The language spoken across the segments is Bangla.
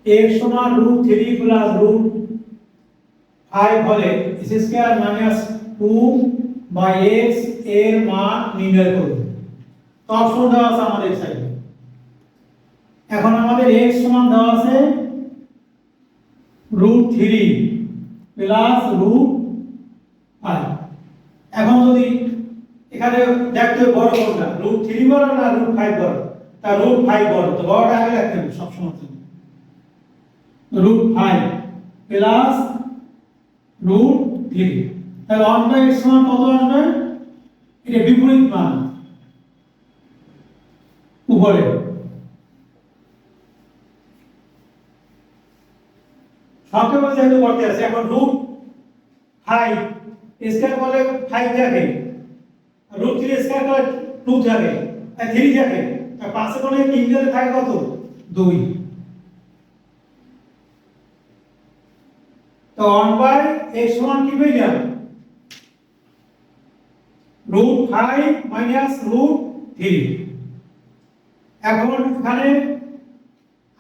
x সমান √3 প্লাস √5 হলে x square minus 2 by x এর মান নির্ণয় করুন। তো অপশন দেওয়া আছে আমাদের সাইডে। এখন আমাদের x সমান দেওয়া আছে √3 প্লাস √5। এখন যদি এখানে দেখতে বড় কোনটা, √3 বড় না √5 বড়? তা √5 বড়, তো বড়টা আগে রাখতে হবে সব সময়। √5 প্লাস √3, তাহলে 1/x সমান কত আসবে? এটা বিপরীত মান উপরে। সবকে যেহেতু করতে আছে, এখন √5 স্কয়ার করলে 5 থাকে, √3 স্কয়ার করলে 2 থাকে, আর 3 থাকে, আর 5 করলে 3 গেলে থাকে কত? 2। তো 1/x সমান কি পেলাম? √5 মাইনাস √3। এখন এখানে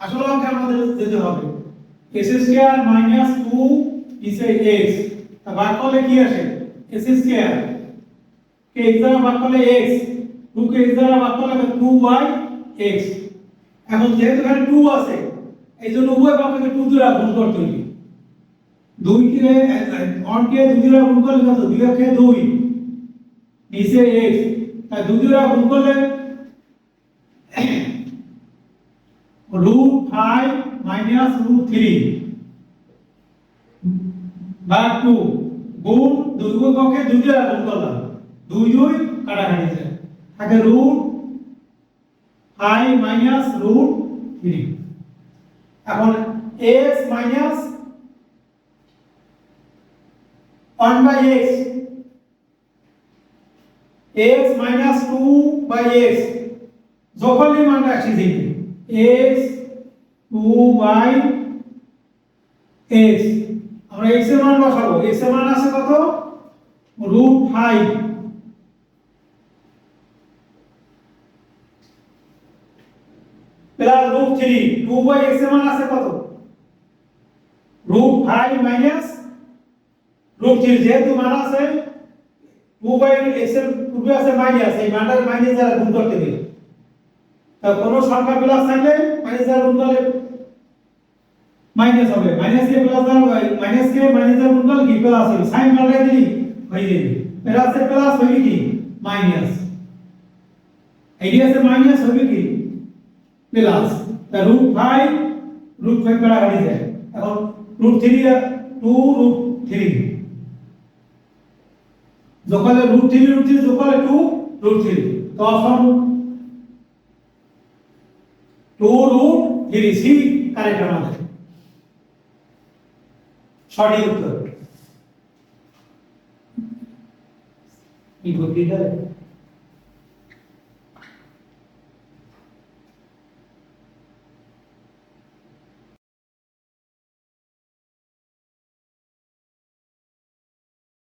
আসল অঙ্কে আমাদের যেতে হবে x স্কয়ার মাইনাস 2 নিচে x, তা ভাগ করলে কি আসে? x স্কয়ার কে x দ্বারা ভাগ করলে x, 2 কে x দ্বারা ভাগ করলে 2/x। এখন যেহেতু এখানে 2 আছে, এইজন্য উভয় পক্ষকে 2 দ্বারা গুণ করতে হবে। 2 কে 1 কে 2 দ্বারা গুণ করলে কত? 2 কে 2 নিচে x, তাই 2 দ্বারা গুণ করলে √5 মাইনাস √3 ভাগ 2 গুণ 2 পক্ষে 2 দ্বারা গুণ করলাম, 2 2 কাটাকাটি যায়, থাকে √5 মাইনাস √3। এখন x minus 1/x, x minus 2/x, যখনই মানটা আসে দিবে x 2/x, আমরা x এর মান বসাবো। x এর মান আছে কত? √5 প্লাস √3, 2/x এর মান আছে কত? √5 মাইনাস √3, যেহেতু মান আছে 2/x এর পূর্বে আছে মাইনাস, এই মানটার মাইনাস দ্বারা গুণ করতে হবে। তা কোন সংখ্যা প্লাস থাকলে মাইনাস দ্বারা গুণ করলে মাইনাস হবে, মাইনাস কে প্লাস দ্বারা মাইনাস কে মাইনাস দ্বারা গুণ করলে কি প্লাস হবে, সাইন পাল্টাই দিলি হয়ে যাবে, প্লাস এ প্লাস হবে কি মাইনাস, এইটা মাইনাস হবে কি প্লাস। তা √5 √5 কাটাকাটি যায়, এখন √3 2√3 যোগকালে √3 যোগকালে 2√3, তো অপশন 2√3 সি কারেক্ট আমাদের সঠিক উত্তর। কি বলতে